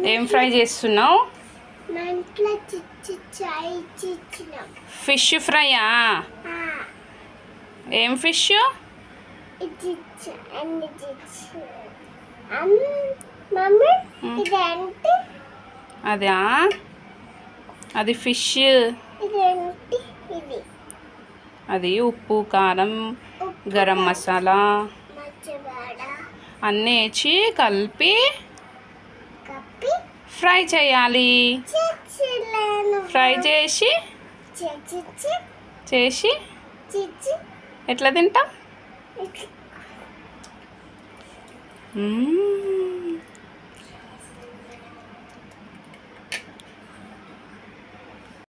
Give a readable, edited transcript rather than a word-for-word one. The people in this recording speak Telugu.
ఏం ఫ్రై చేస్తున్నావు? ఫిష్ ఫ్రైయా? ఏం ఫిష్? అదా, అది ఫిష్. అది ఉప్పు, కారం, గరం మసాలా అన్నీ వేసి కలిపి ఫ్రై చేయాలి. ఫ్రై చేసి ఎట్లా తింటాం?